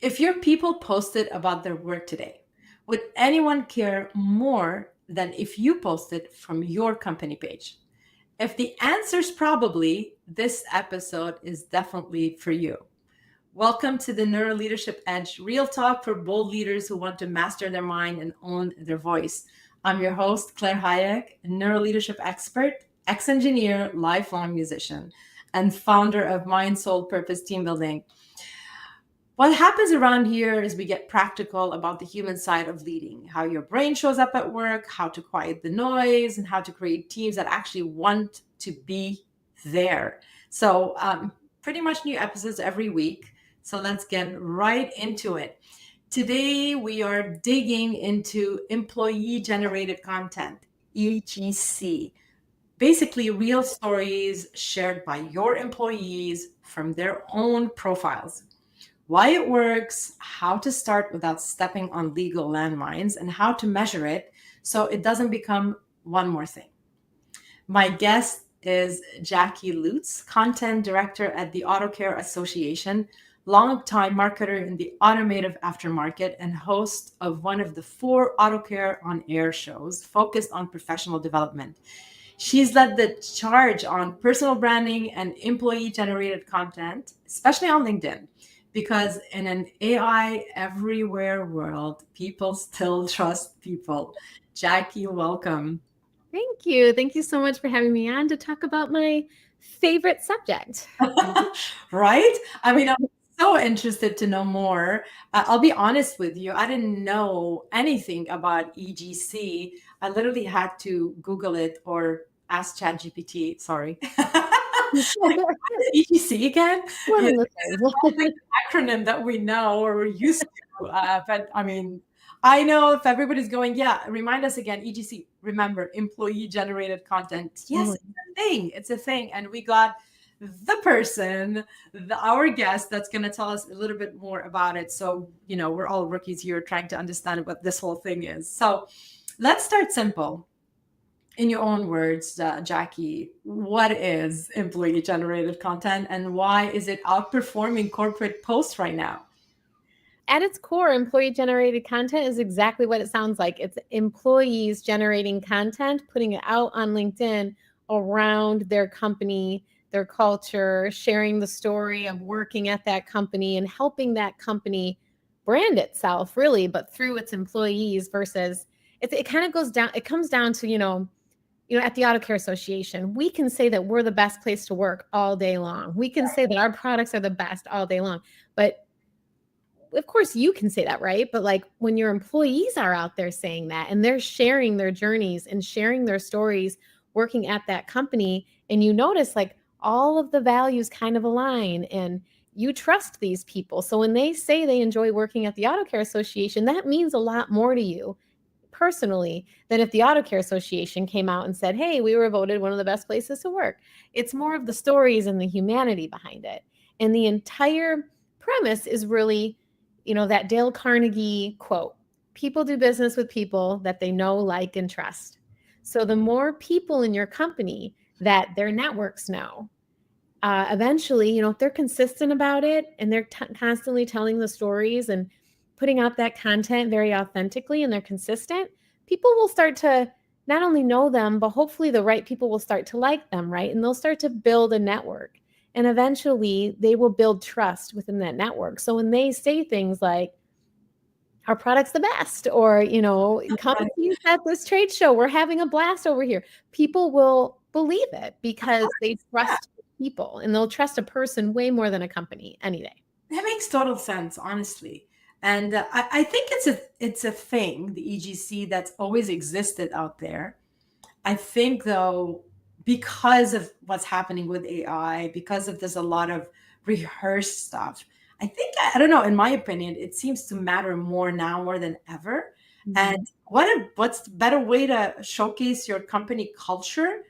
If your people posted about their work today, would anyone care more than if you posted from your company page? If the answer is probably, this episode is definitely for you. Welcome to the NeuroLeadership Edge, real talk for bold leaders who want to master their mind and own their voice. I'm your host, Claire Hayek, neuroleadership expert, ex-engineer, lifelong musician, and founder of Mind, Soul, Purpose Team Building. What happens around here is we get practical about the human side of leading, how your brain shows up at work, how to quiet the noise, and how to create teams that actually want to be there. So pretty much new episodes every week. So let's get right into it. Today, we are digging into employee-generated content, EGC. Basically, real stories shared by your employees from their own profiles. Why it works, how to start without stepping on legal landmines, and how to measure it so it doesn't become one more thing. My guest is Jacki Lutz, content director at the Auto Care Association, longtime marketer in the automotive aftermarket, and host of one of the 4 Auto Care on Air shows focused on professional development. She's led the charge on personal branding and employee-generated content, especially on LinkedIn. Because in an AI everywhere world, people still trust people. Jacki, welcome. Thank you. Thank you so much for having me on to talk about my favorite subject. Right? I mean, I'm so interested to know more. I'll be honest with you. I didn't know anything about EGC. I literally had to Google it or ask ChatGPT. Sorry. EGC again? The acronym that we know or we're used to. But I mean, I know if everybody's going, yeah, remind us again, EGC, remember, employee-generated content. Yes, it's a thing. It's a thing. And we got the person, our guest that's going to tell us a little bit more about it. So, we're all rookies here trying to understand what this whole thing is. So let's start simple. In your own words, Jacki, what is employee-generated content and why is it outperforming corporate posts right now? At its core, employee-generated content is exactly what it sounds like. It's employees generating content, putting it out on LinkedIn around their company, their culture, sharing the story of working at that company and helping that company brand itself, really, but through its employees versus it kind of goes down. It comes down to, at the Auto Care Association, we can say that we're the best place to work all day long. We can say that our products are the best all day long. But of course, you can say that, right? But like when your employees are out there saying that and they're sharing their journeys and sharing their stories working at that company, and you notice like all of the values kind of align and you trust these people. So when they say they enjoy working at the Auto Care Association, that means a lot more to you personally than if the Auto Care Association came out and said, hey, we were voted one of the best places to work. It's more of the stories and the humanity behind it. And the entire premise is really, that Dale Carnegie quote, people do business with people that they know, like, and trust. So the more people in your company that their networks know, eventually, if they're consistent about it and they're constantly telling the stories and putting out that content very authentically and they're consistent, people will start to not only know them, but hopefully the right people will start to like them, right? And they'll start to build a network. And eventually they will build trust within that network. So when they say things like, our product's the best, or, come see us at this trade show, we're having a blast over here, people will believe it because they trust people and they'll trust a person way more than a company any day. That makes total sense, honestly. And I think it's a thing, the EGC, that's always existed out there. I think, though, because of what's happening with AI, because of there's a lot of rehearsed stuff, I don't know, in my opinion, it seems to matter more now more than ever. Mm-hmm. And what's the better way to showcase your company culture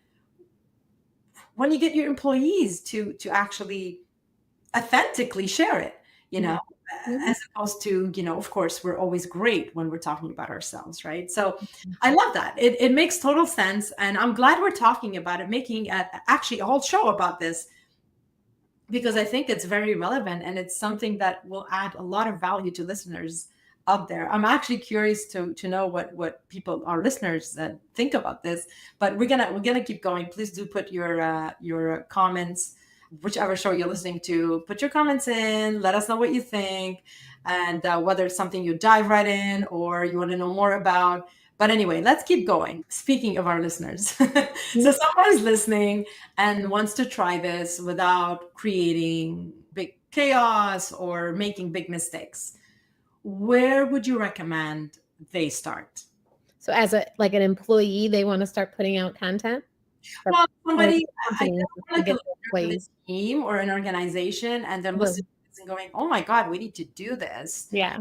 when you get your employees to actually authentically share it, as opposed to, of course, we're always great when we're talking about ourselves, right? So I love that. It makes total sense. And I'm glad we're talking about it, making actually a whole show about this. because I think it's very relevant and it's something that will add a lot of value to listeners out there. I'm actually curious to know what people, our listeners, think about this. But we're gonna keep going. Please do put your comments, whichever show you're listening to. Put your comments in. Let us know what you think, and whether it's something you dive right in or you want to know more about. But anyway, let's keep going. Speaking of our listeners, so someone is listening and wants to try this without creating big chaos or making big mistakes, where would you recommend they start? So as an employee, they want to start putting out content? Well, somebody, I Companies know, to like a get leader their of a employees. team or an organization, and they're Mhm. listening to this and going, "Oh my God, we need to do this." Yeah.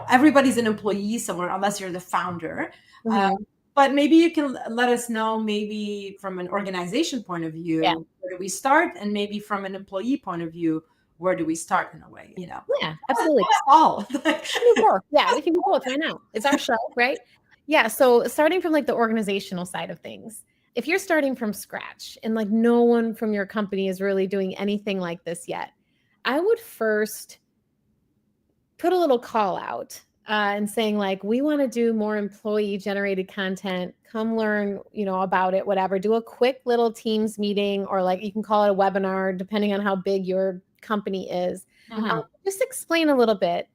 Everybody's an employee somewhere, unless you're the founder. Uh, Mhm. but maybe you can let us know, maybe from an organization point of Yeah. view, where do we start? And maybe from an employee point of view, where do we start in a way? Yeah, absolutely. All. We can do both. Yeah, we can do both. Why not? It's our show, right? Yeah. So starting from the organizational side of things, if you're starting from scratch and no one from your company is really doing anything like this yet, I would first put a little call out and saying we want to do more employee generated content. Come learn, about it. Whatever. Do a quick little Teams meeting, or you can call it a webinar, depending on how big your company is. Mhm. Just explain a little bit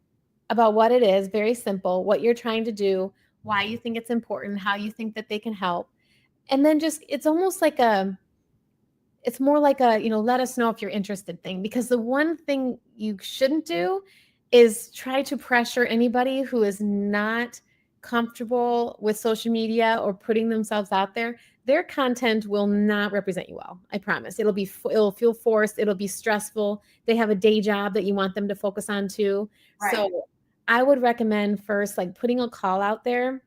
about what it is. Very simple. What you're trying to do. Why you think it's important. How you think that they can help. And then it's almost it's more like a, let us know if you're interested thing, because the one thing you shouldn't do is try to pressure anybody who is not comfortable with social media or putting themselves out there. Their content will not represent you well. I promise. It'll feel forced. It'll be stressful. They have a day job that you want them to focus on too. Right. So I would recommend first putting a call out there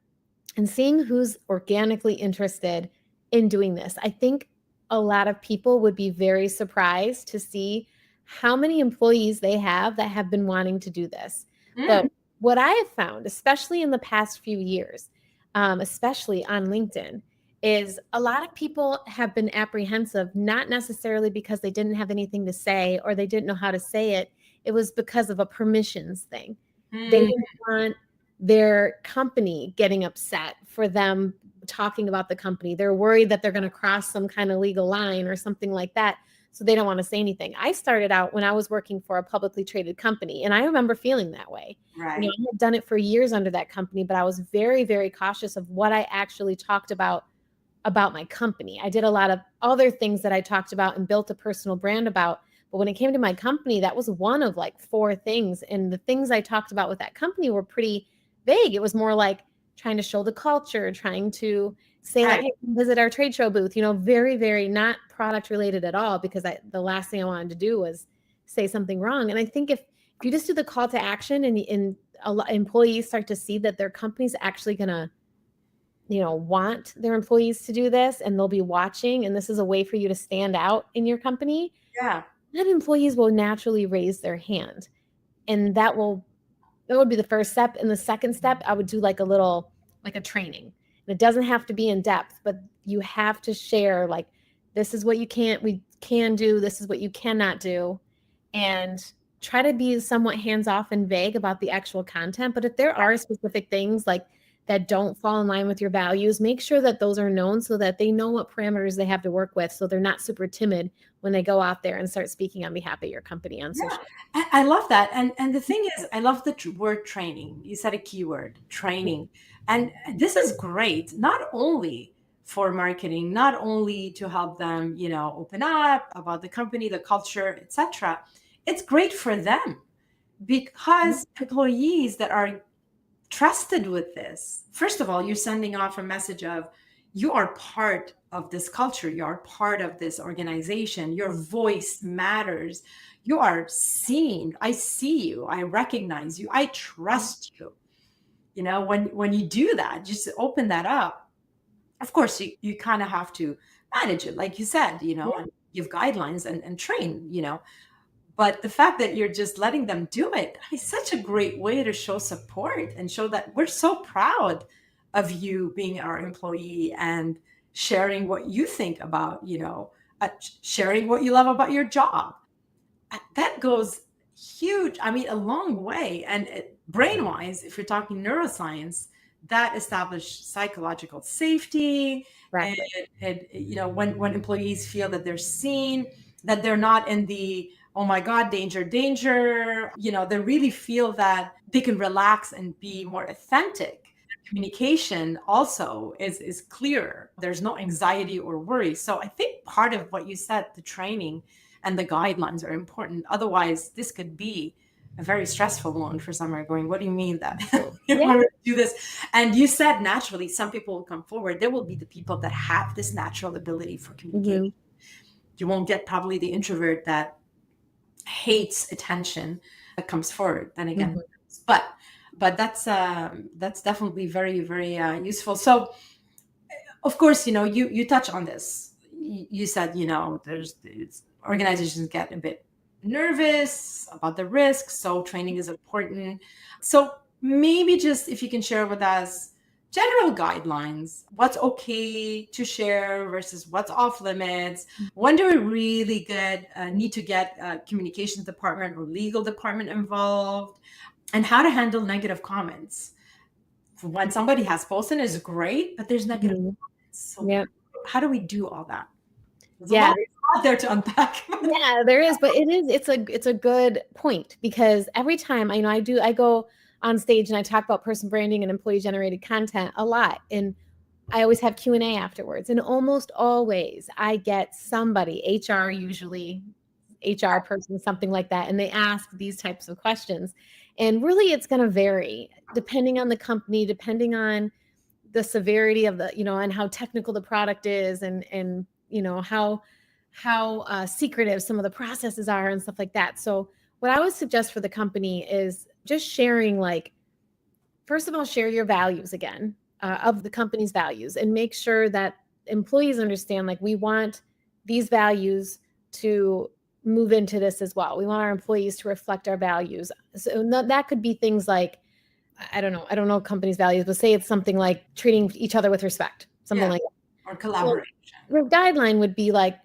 and seeing who's organically interested in doing this. I think a lot of people would be very surprised to see how many employees they have that have been wanting to do this. Mm. But what I have found, especially in the past few years, especially on LinkedIn, is a lot of people have been apprehensive, not necessarily because they didn't have anything to say or they didn't know how to say it. It was because of a permissions thing. They Mm. didn't want their company getting upset for them talking about the company. They're worried that they're going to cross some kind of legal line or something like that. So they don't want to say anything. I started out when I was working for a publicly traded company, and I remember feeling that way. Right. I had done it for years under that company, but I was very, very cautious of what I actually talked about my company. I did a lot of other things that I talked about and built a personal brand about. But when it came to my company, that was one of 4 things. And the things I talked about with that company were pretty vague. It was more trying to show the culture, trying to say Right. hey, visit our trade show booth, very, very not product related at all, because the last thing I wanted to do was say something wrong. And I think if you just do the call to action and employees start to see that their company's actually going to want their employees to do this, and they'll be watching, and this is a way for you to stand out in your company, Yeah. then employees will naturally raise their hand. And that would be the first step. And the second step, I would do a training. And it doesn't have to be in depth, but you have to share this is what we can do, this is what you cannot do, and try to be somewhat hands-off and vague about the actual content. But if there are specific things that don't fall in line with your values, make sure that those are known so that they know what parameters they have to work with, so they're not super timid when they go out there and start speaking on behalf of your company on social. I love that. And the thing is, I love the word training. You said a keyword, training. And this is great, not only for marketing, not only to help them, open up about the company, the culture, etc. It's great for them, because employees that are trusted with this, first of all, you're sending off a message of, you are part of this culture, you are part of this organization, your voice matters, you are seen, I see you, I recognize you, I trust you. When you do that, just open that up. Of course, you kind of have to manage it, like you said, and give guidelines and train, but the fact that you're just letting them do it is such a great way to show support and show that we're so proud of you being our employee and sharing what you think about, sharing what you love about your job. that goes huge. I mean, a long way. And brain wise, if you're talking neuroscience, that established psychological safety. And, Exactly. when employees feel that they're seen, that they're not in the, oh my God, danger, danger, they really feel that they can relax and be more authentic. Communication also is clear. There's no anxiety or worry. So I think part of what you said, the training and the guidelines are important. Otherwise, this could be a very stressful one for someone going, what do you mean that you Yeah. want to do this? And you said naturally, some people will come forward. There will be the people that have this natural ability for communication. You won't get probably the introvert that hates attention that comes forward. Then again, but that's definitely very, very useful. So of course, you touch on this. You said, there's organizations get a bit nervous about the risks, so training is important. So maybe just if you can share with us general guidelines, what's okay to share versus what's off limits. When do we really need to get communications department or legal department involved, and how to handle negative comments. When somebody has posted is great, but there's negative comments. So Yep. how do we do all that? There's a Yeah. lot out there to unpack. Yeah, there is, but it's a good point, because every time I go on stage and I talk about personal branding and employee generated content a lot, and I always have Q&A afterwards, and almost always I get somebody, HR usually, HR person, something like that, and they ask these types of questions. And really it's going to vary depending on the company, depending on the severity of the, and how technical the product is, and how secretive some of the processes are and stuff like that. So what I would suggest for the company is just sharing, like, first of all, share your values again, of the company's values, and make sure that employees understand, like, we want these values to move into this as well. We want our employees to reflect our values. So that could be things like, I don't know companies' values, but say it's something like treating each other with respect, something like that. Or collaboration. Your guideline would be like,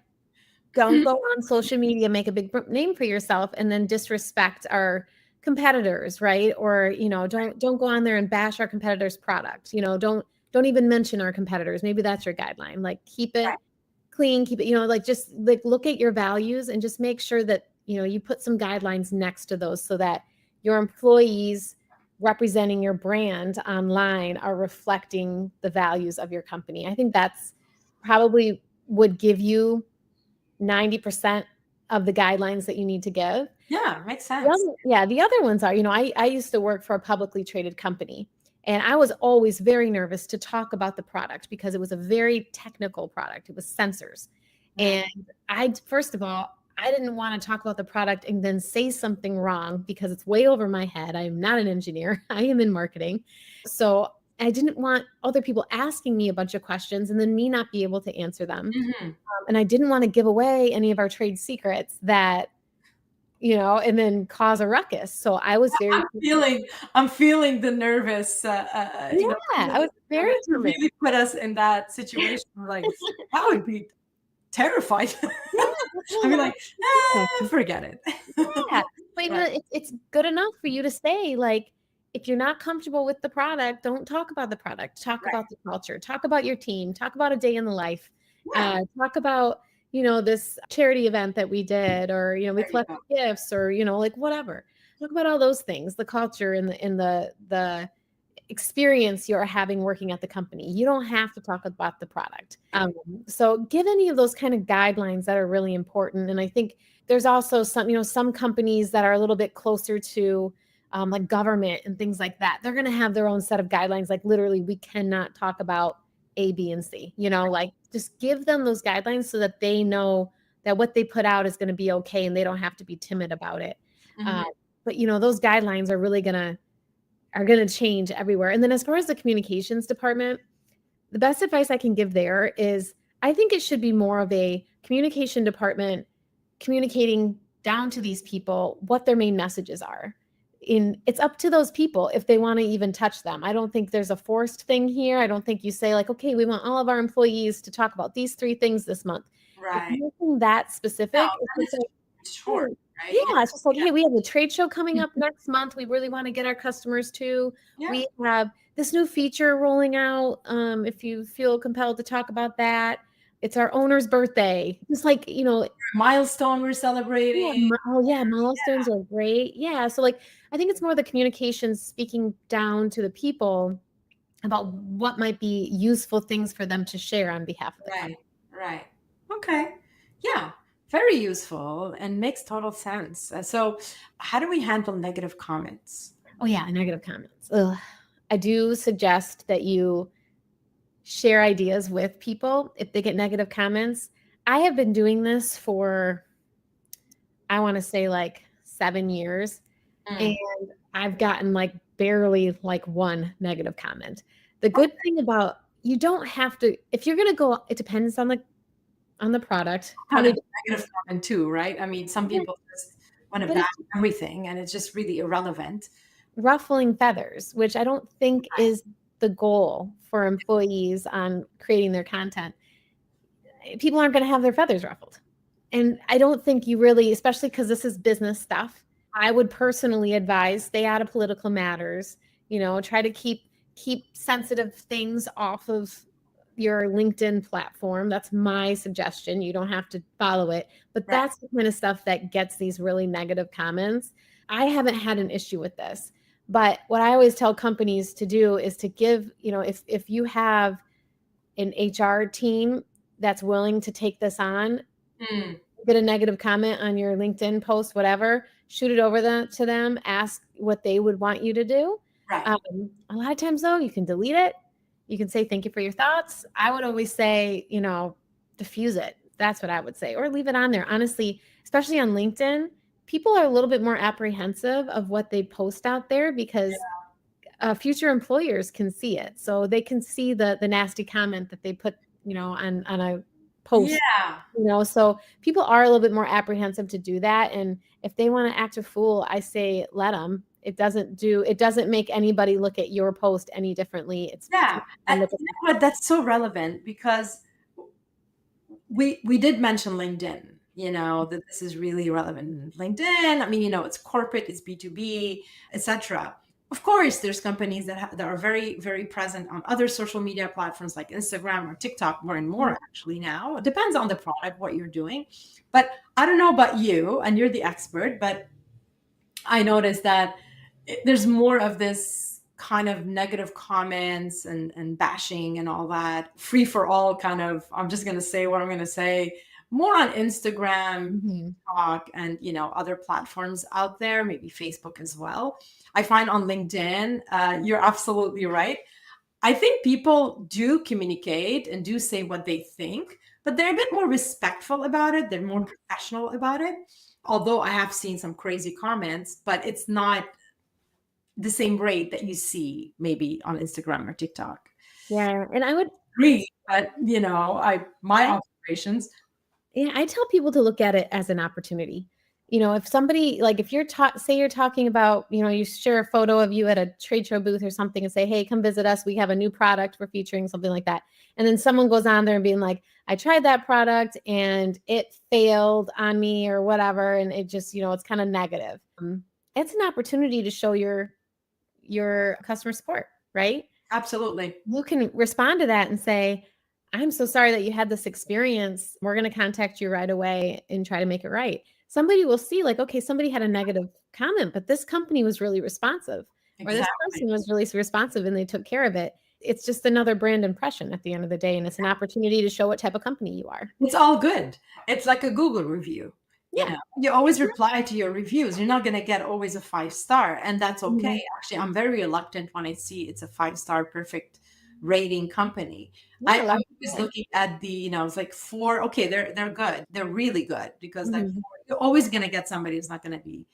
don't go on social media, make a big name for yourself, and then disrespect our competitors, right? Or, don't go on there and bash our competitors' product. Don't even mention our competitors. Maybe that's your guideline. Like, keep it clean, keep it, like, just like look at your values and just make sure that, you put some guidelines next to those, so that your employees representing your brand online are reflecting the values of your company. I think that's probably would give you 90% of the guidelines that you need to give. Yeah, makes sense. The other ones are, I used to work for a publicly traded company, and I was always very nervous to talk about the product because it was a very technical product. It was sensors. And first of all, I didn't want to talk about the product and then say something wrong, because it's way over my head. I'm not an engineer. I am in marketing. So I didn't want other people asking me a bunch of questions and then me not be able to answer them. And I didn't want to give away any of our trade secrets that, and then cause a ruckus. So I was very, I'm feeling the nervous, I was very nervous. Really put us in that situation. Like, that would be terrified. I'd be like, forget it. But it's good enough for you to say, like, if you're not comfortable with the product, don't talk about the product. Talk about the culture. Talk about your team. Talk about a day in the life. Talk about, this charity event that we did, or, we collected gifts, or, like, whatever. Talk about all those things, the culture and the experience you're having working at the company. You don't have to talk about the product. So give any of those kind of guidelines that are really important. And I think there's also some companies that are a little bit closer to like government and things like that. They're going to have their own set of guidelines. Like, literally, we cannot talk about A, B, and C, like, just give them those guidelines so that they know that what they put out is going to be okay, and they don't have to be timid about it. But those guidelines are really going to change everywhere. And then as far as the communications department, the best advice I can give there is, I think it should be more of a communication department communicating down to these people what their main messages are. It's up to those people if they want to even touch them. I don't think there's a forced thing here. I don't think you say, like, okay, we want all of our employees to talk about these 3 things this month. Right. Making that specific. Sure. right? Yeah, it's just like, Yeah. hey, we have a trade show coming up next month. We really want to get our customers to. Yeah. We have this new feature rolling out. If you feel compelled to talk about that, it's our owner's birthday. Just like, Milestone we're yeah, celebrating. oh yeah, milestones are great. Yeah, so like I think it's more the communications speaking down to the people about what might be useful things for them to share on behalf of the company. Right, right. Okay. Yeah, very useful and makes total sense. So, how do we handle negative comments? Oh yeah, negative comments. Ugh. I do suggest that you share ideas with people if they get negative comments. I have been doing this for, I want to say like 7 years, and Mm. I've gotten like barely like one negative comment. The good thing about you don't have to, if you're going to go, it depends on the product. Kind Probably of negative comment too, right? I mean, some yeah, people just want to but bash it's everything and it's just really irrelevant. ruffling feathers, which I don't think is the goal for employees on creating their content. People aren't going to have their feathers ruffled. And I don't think you really, especially because this is business stuff, I would personally advise stay out of political matters, try to keep sensitive things off of your LinkedIn platform. That's my suggestion. You don't have to follow it, but Right. that's the kind of stuff that gets these really negative comments. I haven't had an issue with this, but what I always tell companies to do is to give, if you have an HR team that's willing to take this on, Mm. get a negative comment on your LinkedIn post, whatever, shoot it over to them, ask what they would want you to do. Right. A lot of times, though, you can delete it. You can say, thank you for your thoughts. I would always say, diffuse it. That's what I would say, or leave it on there. Honestly, especially on LinkedIn, people are a little bit more apprehensive of what they post out there because future employers can see it. So they can see the nasty comment that they put, on a post, Yeah. so people are a little bit more apprehensive to do that. And if they want to act a fool, I say, let them. It doesn't make anybody look at your post any differently. It's Yeah. and look at You know what? That's so relevant because we did mention LinkedIn, that this is really relevant. LinkedIn, I mean, it's corporate, it's B2B, etc. Of course, there's companies that are very, very present on other social media platforms like Instagram or TikTok, more and more actually now. It depends on the product, what you're doing. But I don't know about you, and you're the expert, but I noticed that there's more of this kind of negative comments and bashing and all that free for all kind of, I'm just going to say what I'm going to say, more on Instagram, Mhm. TikTok, and other platforms out there, maybe Facebook as well. I find on LinkedIn, you're absolutely right. I think people do communicate and do say what they think, but they're a bit more respectful about it. They're more professional about it. Although I have seen some crazy comments, but it's not the same rate that you see maybe on Instagram or TikTok. Yeah, and I would, Agree, but my observations. yeah, I tell people to look at it as an opportunity. If somebody, like if say you're talking about, you share a photo of you at a trade show booth or something and say, hey, come visit us. We have a new product we're featuring, something like that. And then someone goes on there and being like, I tried that product and it failed on me or whatever. And it just, it's kind of negative. It's an opportunity to show your customer support, right? Absolutely. You can respond to that and say, I'm so sorry that you had this experience. We're going to contact you right away and try to make it right. Somebody will see, like, okay, somebody had a negative comment, but this company was really responsive, or this Exactly. person was really responsive and they took care of it. It's just another brand impression at the end of the day. And it's an opportunity to show what type of company you are. It's all good. It's like a Google review. Yeah. You always reply to your reviews. You're not going to get always a 5-star, and that's okay. Mhm. Actually, I'm very reluctant when I see it's a 5-star perfect rating company. Yeah. A lot I'm of always people looking at it's like 4. Okay, they're good. They're really good because that Mhm. 4, you're always going to get somebody who's not going to be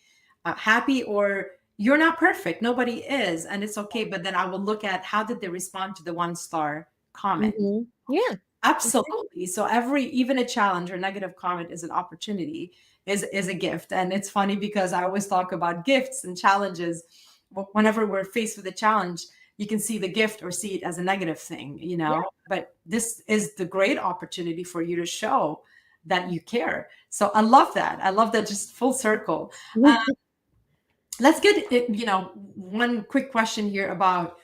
happy, or you're not perfect. Nobody is, and it's okay. But then I will look at how did they respond to the 1-star comment. Mhm. Yeah. Absolutely. So even a challenge or negative comment is an opportunity, is a gift. And it's funny because I always talk about gifts and challenges. Whenever we're faced with a challenge, you can see the gift or see it as a negative thing. Yeah. But this is the great opportunity for you to show that you care. So I love that. I love that, just full circle. Let's get it, one quick question here about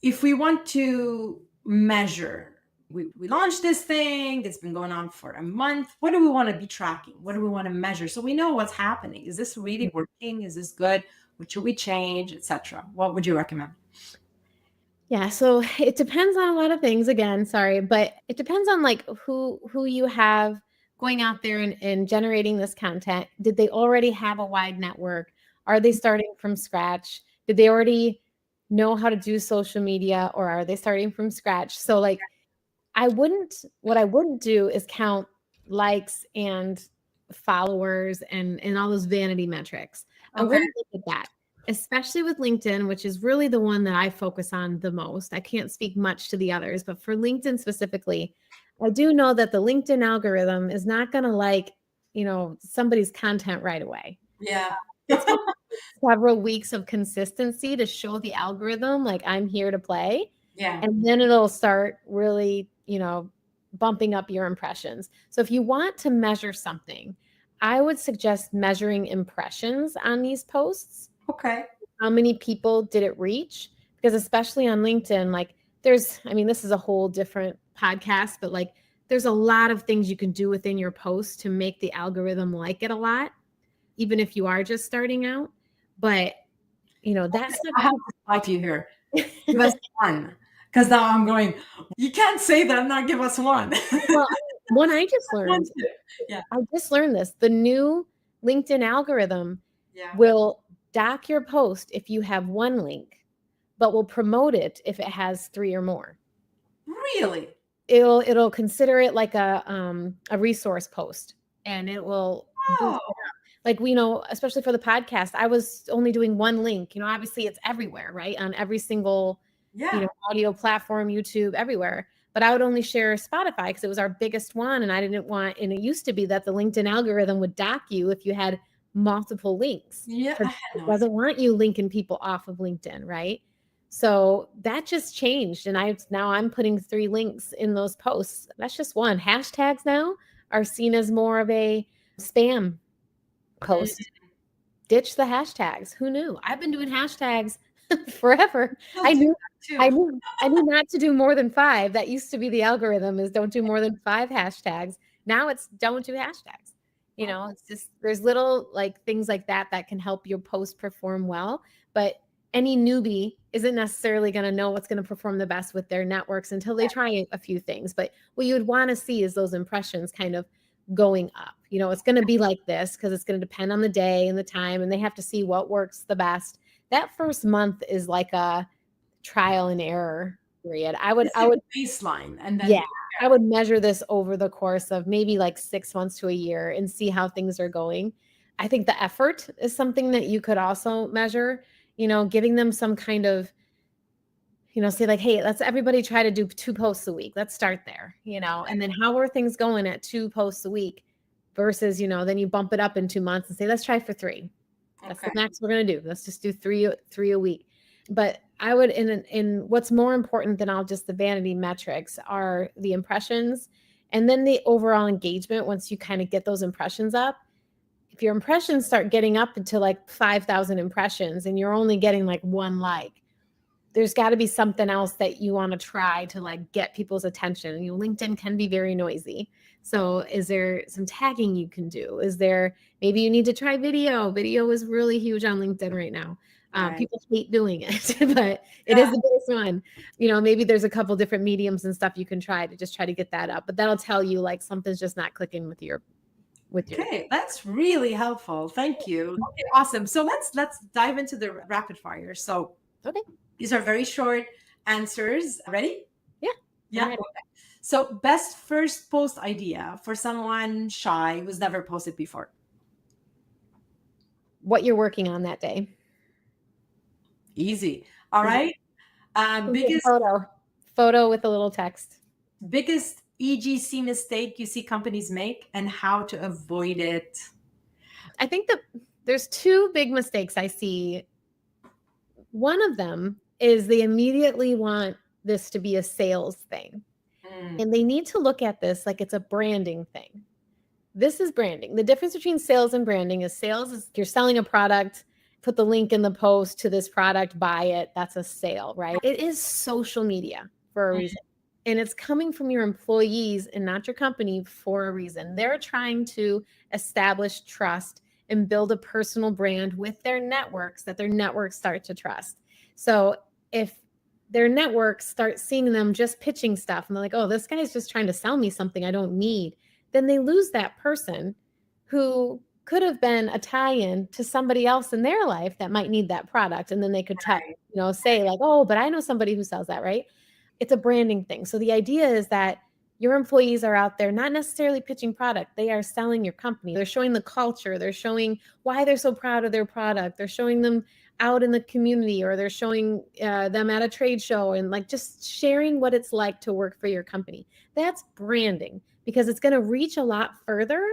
if we want to measure. We launched this thing that's been going on for a month. What do we want to be tracking? What do we want to measure? So we know what's happening. Is this really working? Is this good? What should we change, etc.? What would you recommend? Yeah, so it depends on a lot of things, again, sorry, but it depends on like who you have going out there and generating this content. Did they already have a wide network? Are they starting from scratch? Did they already know how to do social media, or are they starting from scratch? So like what I wouldn't do is count likes and followers and all those vanity metrics. I wouldn't look at that, especially with LinkedIn, which is really the one that I focus on the most. I can't speak much to the others, but for LinkedIn specifically, I do know that the LinkedIn algorithm is not going to like, somebody's content right away. Yeah. It's going to take several weeks of consistency to show the algorithm, like, I'm here to play. Yeah. And then it'll start really, bumping up your impressions. So if you want to measure something, I would suggest measuring impressions on these posts. Okay. How many people did it reach? Because especially on LinkedIn, like this is a whole different podcast, but like there's a lot of things you can do within your post to make the algorithm like it a lot, even if you are just starting out. But, that's I have to fight you here. Give us one. Because now I'm going, you can't say that and not give us one. Well, one I just learned. Yeah. I just learned this. The new LinkedIn algorithm will dock your post if you have one link, but will promote it if it has 3 or more. Really? It'll consider it like a resource post, and it will boost it up. Like, especially for the podcast, I was only doing one link. Obviously it's everywhere, right? On every single audio platform, YouTube, everywhere. But I would only share Spotify because it was our biggest one, and I didn't want. And it used to be that the LinkedIn algorithm would dock you if you had multiple links. Yeah, it doesn't want you linking people off of LinkedIn, right? So that just changed, and now I'm putting 3 links in those posts. That's just one. Hashtags now are seen as more of a spam post. Ditch the hashtags. Who knew? I've been doing hashtags forever. I knew not to do more than 5. That used to be the algorithm, is don't do more than 5 hashtags. Now it's don't do hashtags. It's just, there's little like things like that can help your post perform well. But any newbie isn't necessarily going to know what's going to perform the best with their networks until they try a few things. But what you would want to see is those impressions kind of going up. It's going to be like this because it's going to depend on the day and the time, and they have to see what works the best. That first month is like a trial and error period. I would baseline, and then I would measure this over the course of maybe like 6 months to a year and see how things are going. I think the effort is something that you could also measure, giving them some kind of, say like, hey, let's everybody try to do 2 posts a week. Let's start there, and then how are things going at 2 posts a week versus, then you bump it up in 2 months and say, let's try for 3. That's the max we're going to do. Let's just do 3 a week. But I would, in what's more important than all just the vanity metrics are the impressions, and then the overall engagement. Once you kind of get those impressions up, if your impressions start getting up into like 5,000 impressions and you're only getting like 1 like, there's got to be something else that you want to try to like get people's attention. LinkedIn can be very noisy. So is there some tagging you can do? Is there, maybe you need to try video. Video is really huge on LinkedIn right now. People hate doing it, but it is the biggest one. Maybe there's a couple different mediums and stuff you can try to get that up, but that'll tell you like something's just not clicking with your. Okay, that's really helpful. Thank you. Okay, awesome. So let's dive into the rapid fire. So these are very short answers. Ready? Yeah. Okay. So best first post idea for someone shy who's never posted before. What you're working on that day. Easy. All right. Biggest photo with a little text. Biggest EGC mistake you see companies make and how to avoid it. I think that there's 2 big mistakes I see. One of them is they immediately want this to be a sales thing. And they need to look at this like it's a branding thing. This is branding. The difference between sales and branding is sales is you're selling a product, put the link in the post to this product, buy it. That's a sale, right? It is social media for a reason. And it's coming from your employees and not your company for a reason. They're trying to establish trust and build a personal brand with their networks that their networks start to trust. So if their networks start seeing them just pitching stuff and they're like, oh, this guy's just trying to sell me something I don't need, then they lose that person who could have been a tie-in to somebody else in their life that might need that product. And then they could tell, say like, oh, but I know somebody who sells that, right? It's a branding thing. So the idea is that your employees are out there not necessarily pitching product. They are selling your company. They're showing the culture. They're showing why they're so proud of their product. They're showing them out in the community, or they're showing them at a trade show, and like just sharing what it's like to work for your company. That's branding, because it's going to reach a lot further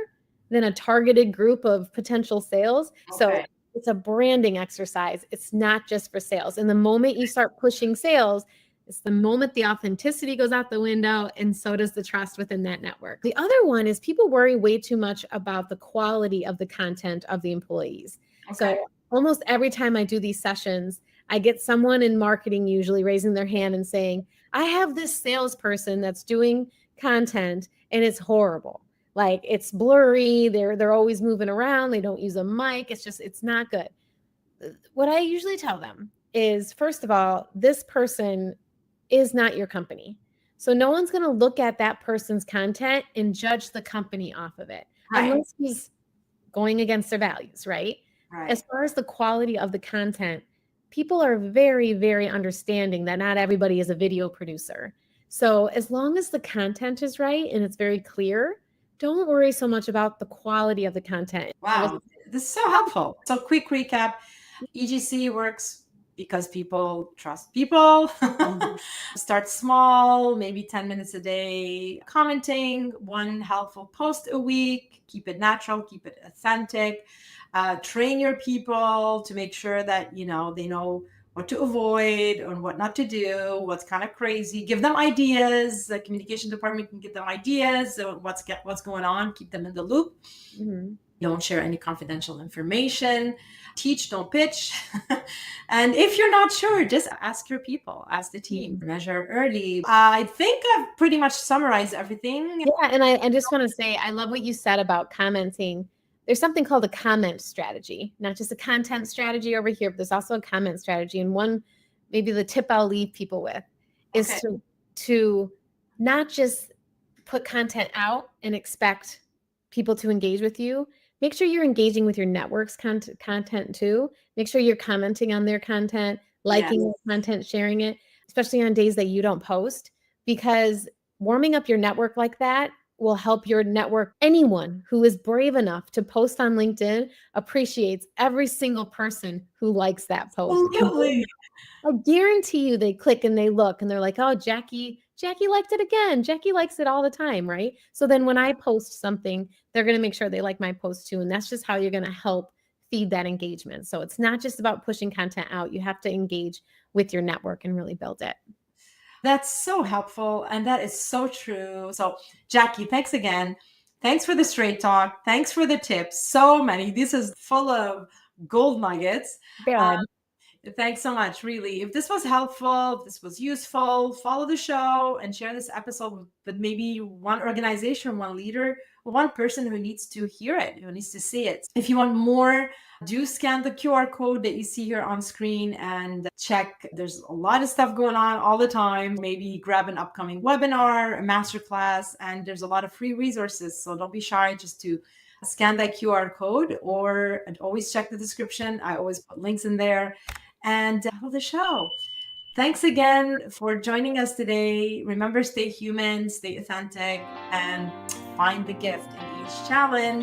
than a targeted group of potential sales. Okay. So it's a branding exercise. It's not just for sales. And the moment you start pushing sales, it's the moment the authenticity goes out the window, and so does the trust within that network. The other one is people worry way too much about the quality of the content of the employees. Okay. So almost every time I do these sessions, I get someone in marketing usually raising their hand and saying, I have this salesperson that's doing content and it's horrible. Like, it's blurry. They're always moving around. They don't use a mic. It's not good. What I usually tell them is, first of all, this person is not your company. So no one's going to look at that person's content and judge the company off of it, right, unless he's going against their values, right? As far as the quality of the content, people are very, very understanding that not everybody is a video producer. So as long as the content is right and it's very clear, don't worry so much about the quality of the content. Wow, this is so helpful. So quick recap, EGC works because people trust people. Start small, maybe 10 minutes a day, commenting, one helpful post a week, keep it natural, keep it authentic, train your people to make sure that, they know what to avoid and what not to do, what's kind of crazy, give them ideas. The communication department can give them ideas, what's going on, keep them in the loop. Mm-hmm. Don't share any confidential information. Teach, don't pitch. And if you're not sure, just ask your people, ask the team. Measure early. I think I've pretty much summarized everything. Yeah, and I just want to say, I love what you said about commenting. There's something called a comment strategy, not just a content strategy over here, but there's also a comment strategy. And one, maybe the tip I'll leave people with is to not just put content out and expect people to engage with you. Make sure you're engaging with your network's content too. Make sure you're commenting on their content, liking their content, sharing it, especially on days that you don't post, because warming up your network like that will help your network. Anyone who is brave enough to post on LinkedIn appreciates every single person who likes that post. Absolutely. I guarantee you they click and they look and they're like, oh, Jacki liked it again. Jacki likes it all the time, right? So then when I post something, they're going to make sure they like my post too. And that's just how you're going to help feed that engagement. So it's not just about pushing content out. You have to engage with your network and really build it. That's so helpful. And that is so true. So Jacki, thanks again. Thanks for the straight talk. Thanks for the tips. So many. This is full of gold nuggets. Thanks so much, really. If this was helpful, if this was useful, follow the show and share this episode with maybe one organization, one leader, one person who needs to hear it, who needs to see it. If you want more, do scan the QR code that you see here on screen and check. There's a lot of stuff going on all the time. Maybe grab an upcoming webinar, a masterclass, and there's a lot of free resources. So don't be shy just to scan that QR code, or always check the description. I always put links in there. And follow the show. Thanks again for joining us today. Remember, stay human, stay authentic, and find the gift in each challenge.